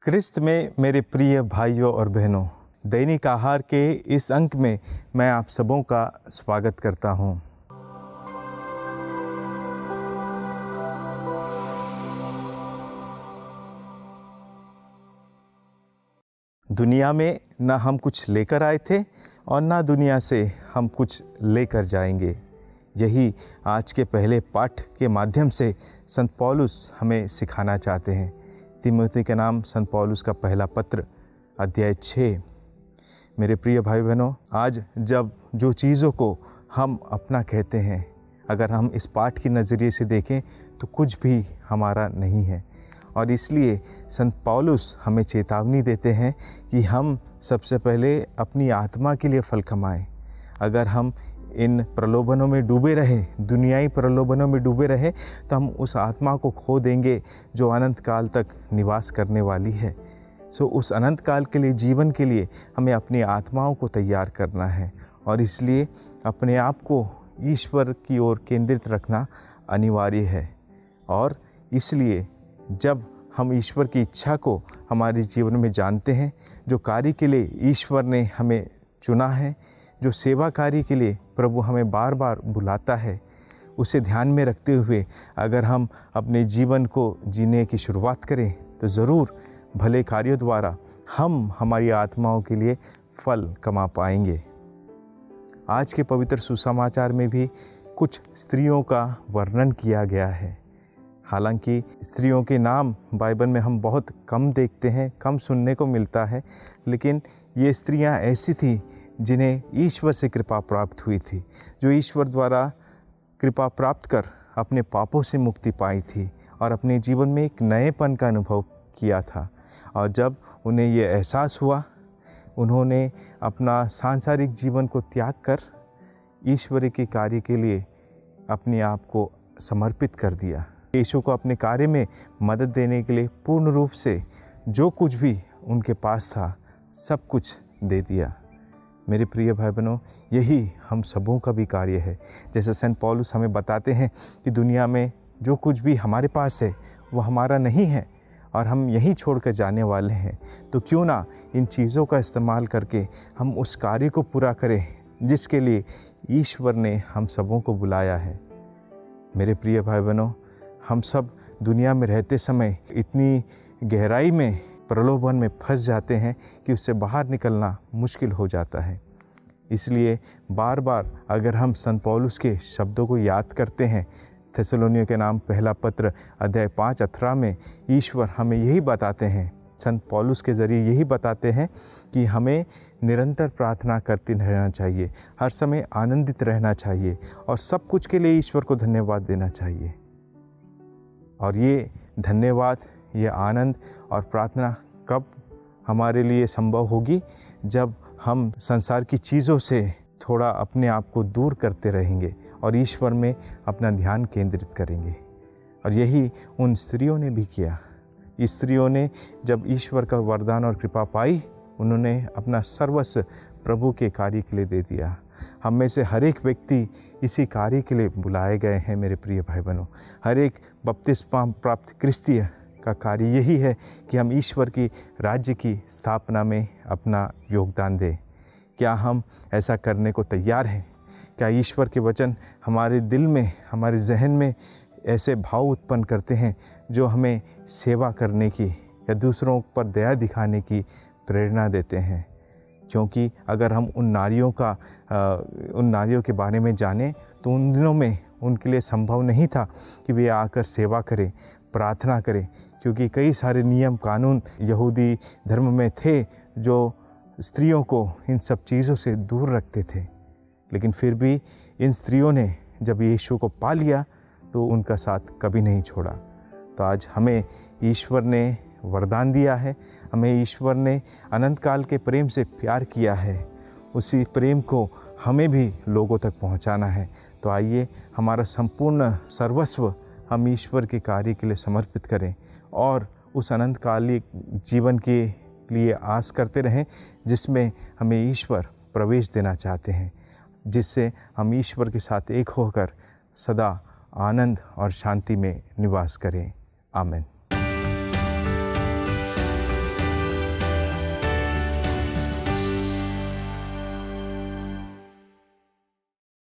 क्रिस्त में मेरे प्रिय भाइयों और बहनों, दैनिक आहार के इस अंक में मैं आप सबों का स्वागत करता हूं। दुनिया में ना हम कुछ लेकर आए थे और ना दुनिया से हम कुछ लेकर जाएंगे। यही आज के पहले पाठ के माध्यम से संत पौलुस हमें सिखाना चाहते हैं। तीमुथियुस के नाम संत पौलुस का पहला पत्र अध्याय 6। मेरे प्रिय भाई बहनों, आज जब जो चीज़ों को हम अपना कहते हैं, अगर हम इस पाठ के नज़रिए से देखें तो कुछ भी हमारा नहीं है। और इसलिए संत पौलुस हमें चेतावनी देते हैं कि हम सबसे पहले अपनी आत्मा के लिए फल कमाएं। अगर हम इन प्रलोभनों में डूबे रहे, दुनियाई प्रलोभनों में डूबे रहे, तो हम उस आत्मा को खो देंगे जो अनंत काल तक निवास करने वाली है। उस अनंत काल के लिए, जीवन के लिए हमें अपनी आत्माओं को तैयार करना है। और इसलिए अपने आप को ईश्वर की ओर केंद्रित रखना अनिवार्य है। और इसलिए जब हम ईश्वर की इच्छा को हमारे जीवन में जानते हैं, जो कार्य के लिए ईश्वर ने हमें चुना है, जो सेवा कार्य के लिए प्रभु हमें बार बार बुलाता है, उसे ध्यान में रखते हुए अगर हम अपने जीवन को जीने की शुरुआत करें तो ज़रूर भले कार्यों द्वारा हम हमारी आत्माओं के लिए फल कमा पाएंगे। आज के पवित्र सुसमाचार में भी कुछ स्त्रियों का वर्णन किया गया है। हालांकि स्त्रियों के नाम बाइबल में हम बहुत कम देखते हैं, कम सुनने को मिलता है, लेकिन ये स्त्रियां ऐसी थी जिन्हें ईश्वर से कृपा प्राप्त हुई थी, जो ईश्वर द्वारा कृपा प्राप्त कर अपने पापों से मुक्ति पाई थी और अपने जीवन में एक नएपन का अनुभव किया था। और जब उन्हें ये एहसास हुआ, उन्होंने अपना सांसारिक जीवन को त्याग कर ईश्वर के कार्य के लिए अपने आप को समर्पित कर दिया। यीशु को अपने कार्य में मदद देने के लिए पूर्ण रूप से जो कुछ भी उनके पास था, सब कुछ दे दिया। मेरे प्रिय भाई बहनों, यही हम सबों का भी कार्य है। जैसे संत पौलुस हमें बताते हैं कि दुनिया में जो कुछ भी हमारे पास है वो हमारा नहीं है और हम यहीं छोड़कर जाने वाले हैं। तो क्यों ना इन चीज़ों का इस्तेमाल करके हम उस कार्य को पूरा करें जिसके लिए ईश्वर ने हम सबों को बुलाया है। मेरे प्रिय भाई बहनों, हम सब दुनिया में रहते समय इतनी गहराई में प्रलोभन में फंस जाते हैं कि उससे बाहर निकलना मुश्किल हो जाता है। इसलिए बार बार अगर हम संत पौलुस के शब्दों को याद करते हैं, थिस्सलुनीयों के नाम पहला पत्र अध्याय 5:18 में ईश्वर हमें यही बताते हैं, संत पौलुस के ज़रिए यही बताते हैं कि हमें निरंतर प्रार्थना करते रहना चाहिए, हर समय आनंदित रहना चाहिए और सब कुछ के लिए ईश्वर को धन्यवाद देना चाहिए। और ये धन्यवाद, ये आनंद और प्रार्थना कब हमारे लिए संभव होगी? जब हम संसार की चीज़ों से थोड़ा अपने आप को दूर करते रहेंगे और ईश्वर में अपना ध्यान केंद्रित करेंगे। और यही उन स्त्रियों ने भी किया। इस स्त्रियों ने जब ईश्वर का वरदान और कृपा पाई, उन्होंने अपना सर्वस्व प्रभु के कार्य के लिए दे दिया। हम में से हर एक व्यक्ति इसी कार्य के लिए बुलाए गए हैं। मेरे प्रिय भाई बहनों, हर एक बपतिस्मा प्राप्त क्रिस्तीय का कार्य यही है कि हम ईश्वर की राज्य की स्थापना में अपना योगदान दें। क्या हम ऐसा करने को तैयार हैं? क्या ईश्वर के वचन हमारे दिल में, हमारे जहन में ऐसे भाव उत्पन्न करते हैं जो हमें सेवा करने की या दूसरों पर दया दिखाने की प्रेरणा देते हैं? क्योंकि अगर हम उन नारियों के बारे में जानें तो उन दिनों में उनके लिए संभव नहीं था कि वे आकर सेवा करें, प्रार्थना करें, क्योंकि कई सारे नियम कानून यहूदी धर्म में थे जो स्त्रियों को इन सब चीज़ों से दूर रखते थे। लेकिन फिर भी इन स्त्रियों ने जब यीशु को पा लिया तो उनका साथ कभी नहीं छोड़ा। तो आज हमें ईश्वर ने वरदान दिया है, हमें ईश्वर ने अनंत काल के प्रेम से प्यार किया है, उसी प्रेम को हमें भी लोगों तक पहुंचाना है। तो आइए हमारा संपूर्ण सर्वस्व हम ईश्वर के कार्य के लिए समर्पित करें और उस अनंत कालिक जीवन के लिए आस करते रहें जिसमें हमें ईश्वर प्रवेश देना चाहते हैं, जिससे हम ईश्वर के साथ एक होकर सदा आनंद और शांति में निवास करें। आमीन।